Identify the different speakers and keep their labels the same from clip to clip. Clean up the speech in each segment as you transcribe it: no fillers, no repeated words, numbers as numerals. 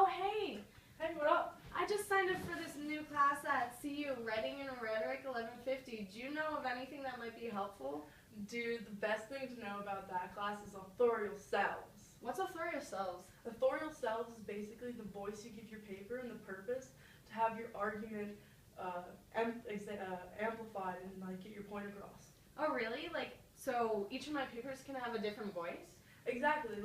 Speaker 1: hey!
Speaker 2: Hey, what up?
Speaker 1: I just signed up for this new class at CU, Writing and Rhetoric 1150. Do you know of anything that might be helpful?
Speaker 2: Dude, the best thing to know about that class is Authorial Selves.
Speaker 1: What's Authorial Selves?
Speaker 2: Authorial Selves is basically the voice you give your paper and the purpose to have your argument amplified and get your point across.
Speaker 1: Oh, really? So each of my papers can have a different voice?
Speaker 2: Exactly.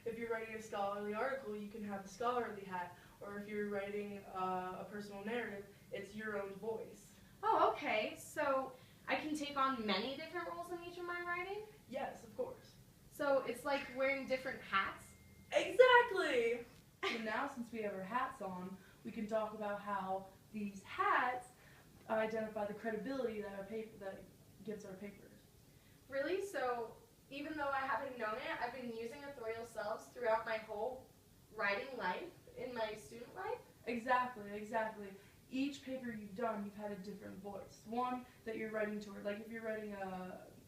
Speaker 2: If you're writing a scholarly article, you can have a scholarly hat, or if you're writing a personal narrative, it's your own voice.
Speaker 1: Oh, okay. So I can take on many different roles in each of my writing?
Speaker 2: Yes, of course.
Speaker 1: So it's like wearing different hats?
Speaker 2: Exactly! So now, since we have our hats on, we can talk about how these hats identify the credibility that gives our papers.
Speaker 1: Really? So even though I haven't known it, I've been using Authorial Selves throughout my whole writing life, in my student life?
Speaker 2: Exactly. Each paper you've done, you've had a different voice. One that you're writing toward, if you're writing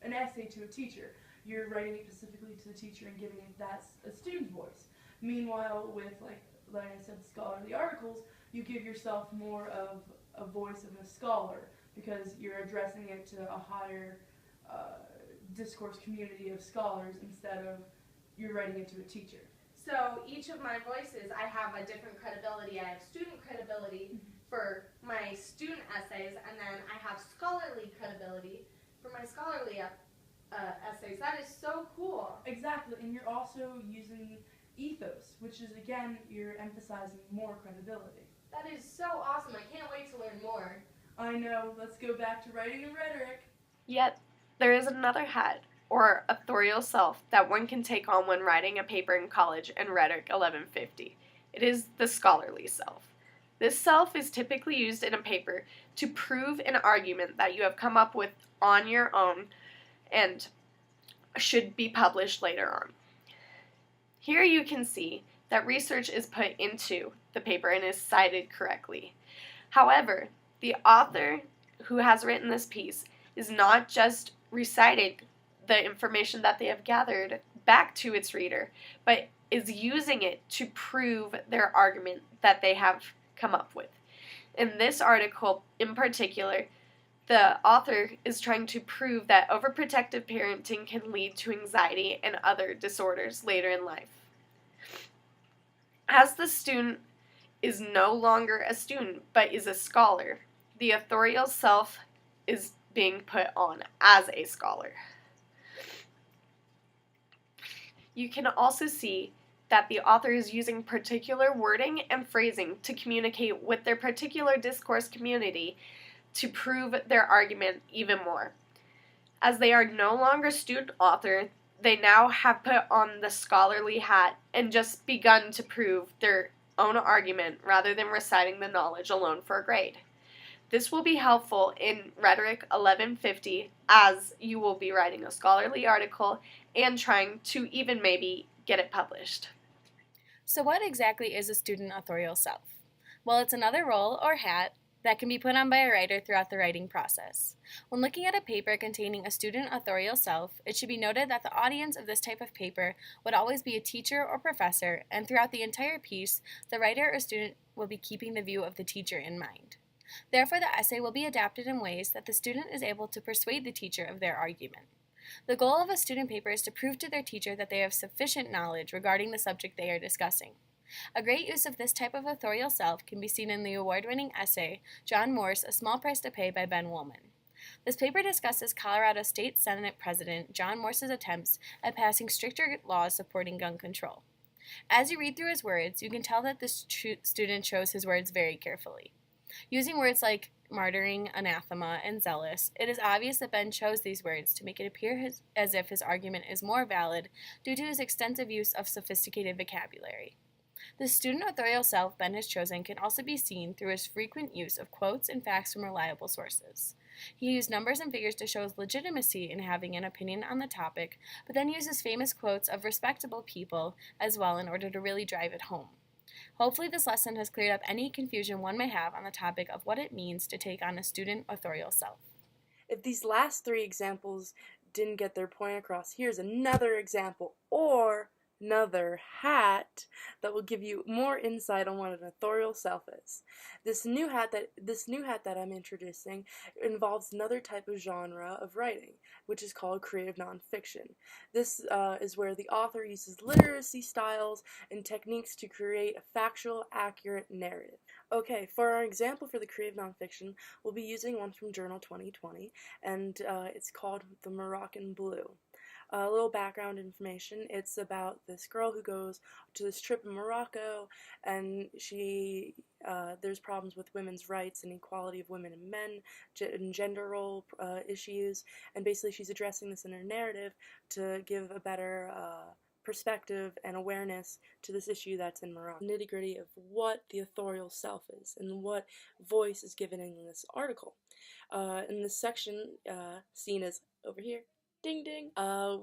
Speaker 2: an essay to a teacher, you're writing it specifically to the teacher and giving it that a student's voice. Meanwhile, with, like I said, scholarly articles, you give yourself more of a voice of a scholar because you're addressing it to a higher discourse community of scholars instead of you're writing it to a teacher.
Speaker 1: So each of my voices, I have a different credibility. I have student credibility for my student essays, and then I have scholarly credibility for my scholarly essays. That is so cool.
Speaker 2: Exactly, and you're also using ethos, which is, again, you're emphasizing more credibility.
Speaker 1: That is so awesome. I can't wait to learn more.
Speaker 2: I know. Let's go back to writing and rhetoric.
Speaker 3: Yet, there is another hat, or authorial self, that one can take on when writing a paper in college in Rhetoric 1150. It is the scholarly self. This self is typically used in a paper to prove an argument that you have come up with on your own and should be published later on. Here you can see that research is put into the paper and is cited correctly. However, the author who has written this piece is not just reciting the information that they have gathered back to its reader, but is using it to prove their argument that they have come up with. In this article in particular, the author is trying to prove that overprotective parenting can lead to anxiety and other disorders later in life. As the student is no longer a student but is a scholar, the authorial self is being put on as a scholar. You can also see that the author is using particular wording and phrasing to communicate with their particular discourse community to prove their argument even more. As they are no longer student author, they now have put on the scholarly hat and just begun to prove their own argument rather than reciting the knowledge alone for a grade. This will be helpful in Rhetoric 1150 as you will be writing a scholarly article and trying to even maybe get it published.
Speaker 4: So what exactly is a student authorial self? Well, it's another role or hat that can be put on by a writer throughout the writing process. When looking at a paper containing a student authorial self, it should be noted that the audience of this type of paper would always be a teacher or professor, and throughout the entire piece, the writer or student will be keeping the view of the teacher in mind. Therefore, the essay will be adapted in ways that the student is able to persuade the teacher of their argument. The goal of a student paper is to prove to their teacher that they have sufficient knowledge regarding the subject they are discussing. A great use of this type of authorial self can be seen in the award-winning essay, John Morse, A Small Price to Pay by Ben Woolman. This paper discusses Colorado State Senate President John Morse's attempts at passing stricter laws supporting gun control. As you read through his words, you can tell that this student chose his words very carefully. Using words like martyring, anathema, and zealous, it is obvious that Ben chose these words to make it appear as if his argument is more valid due to his extensive use of sophisticated vocabulary. The student authorial self Ben has chosen can also be seen through his frequent use of quotes and facts from reliable sources. He used numbers and figures to show his legitimacy in having an opinion on the topic, but then uses famous quotes of respectable people as well in order to really drive it home. Hopefully this lesson has cleared up any confusion one may have on the topic of what it means to take on a student authorial self.
Speaker 2: If these last three examples didn't get their point across, here's another example or another hat that will give you more insight on what an authorial self is. This new hat that I'm introducing involves another type of genre of writing, which is called creative nonfiction. This is where the author uses literacy styles and techniques to create a factual, accurate narrative. Okay, for our example for the creative nonfiction, we'll be using one from Journal 2020, and it's called The Moroccan Blue. A little background information. It's about this girl who goes to this trip in Morocco, and there's problems with women's rights and equality of women and men, and gender role issues, and basically she's addressing this in her narrative to give a better perspective and awareness to this issue that's in Morocco. Nitty-gritty of what the authorial self is and what voice is given in this article. In this section, seen as over here, ding ding,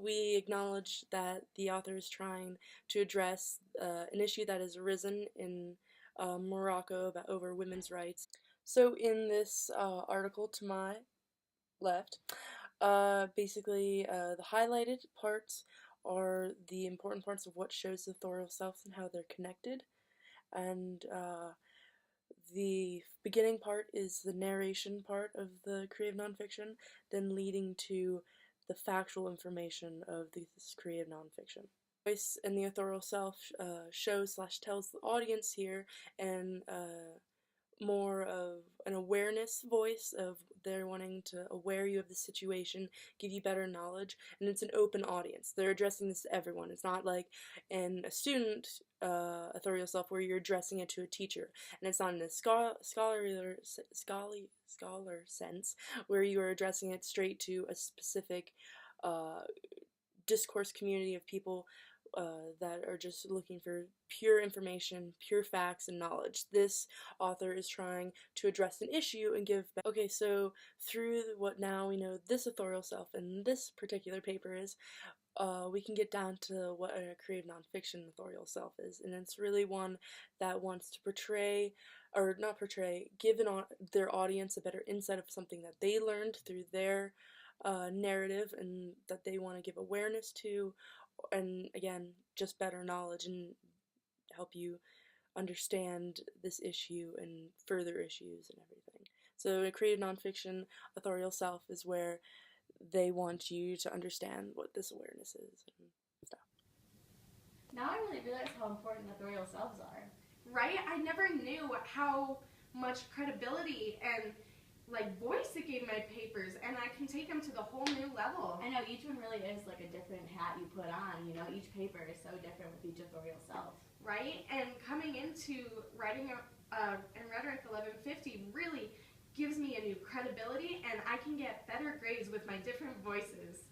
Speaker 2: we acknowledge that the author is trying to address an issue that has arisen in Morocco over women's rights. So in this article to my left, basically the highlighted parts are the important parts of what shows the authorial self and how they're connected, and the beginning part is the narration part of the creative nonfiction, then leading to the factual information of this creative nonfiction. Voice and the authorial self shows/tells the audience here, and more of an awareness voice of they're wanting to aware you of the situation, give you better knowledge, and it's an open audience. They're addressing this to everyone. It's not like in a student authorial self where you're addressing it to a teacher, and it's not in a scholar sense where you are addressing it straight to a specific discourse community of people that are just looking for pure information, pure facts, and knowledge. This author is trying to address an issue and give back. Okay, so through what now we know this authorial self and this particular paper is, we can get down to what a creative nonfiction authorial self is, and it's really one that wants to portray, or not portray, give their audience a better insight of something that they learned through their narrative and that they want to give awareness to, and again, just better knowledge and help you understand this issue and further issues and everything. So a creative nonfiction authorial self is where they want you to understand what this awareness is and stuff.
Speaker 4: Now I really realize how important authorial selves are.
Speaker 1: Right? I never knew how much credibility and voice it gave my papers, and I can take them to the whole new level.
Speaker 4: I know each one really is like a different hat you put on, each paper is so different with each authorial self.
Speaker 1: Right? And coming into writing in Rhetoric 1150 really gives me a new credibility, and I can get better grades with my different voices.